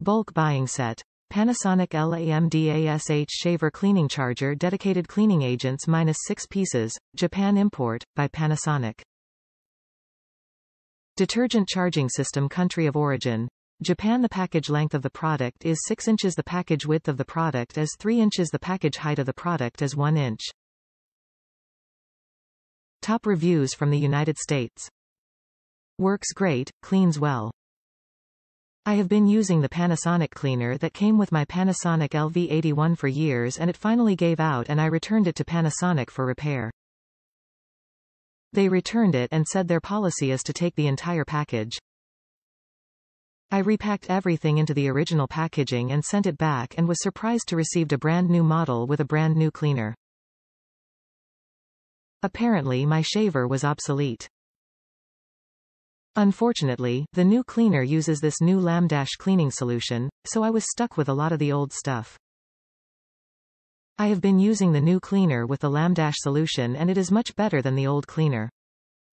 Bulk buying set. Panasonic LAMDASH shaver cleaning charger dedicated cleaning agents -6 pieces, Japan import, by Panasonic. Detergent charging system country of origin. Japan. The package length of the product is 6 inches. The package width of the product is 3 inches. The package height of the product is 1 inch. Top reviews from the United States. Works great, cleans well. I have been using the Panasonic cleaner that came with my Panasonic LV-81 for years, and it finally gave out and I returned it to Panasonic for repair. They returned it and said their policy is to take the entire package. I repacked everything into the original packaging and sent it back and was surprised to receive a brand new model with a brand new cleaner. Apparently my shaver was obsolete. Unfortunately, the new cleaner uses this new LAMDASH cleaning solution, so I was stuck with a lot of the old stuff. I have been using the new cleaner with the LAMDASH solution and it is much better than the old cleaner.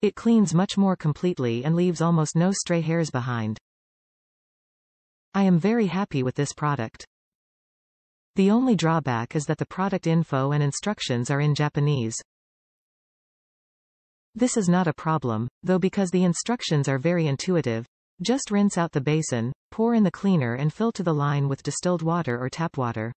It cleans much more completely and leaves almost no stray hairs behind. I am very happy with this product. The only drawback is that the product info and instructions are in Japanese. This is not a problem, though, because the instructions are very intuitive. Just rinse out the basin, pour in the cleaner and fill to the line with distilled water or tap water.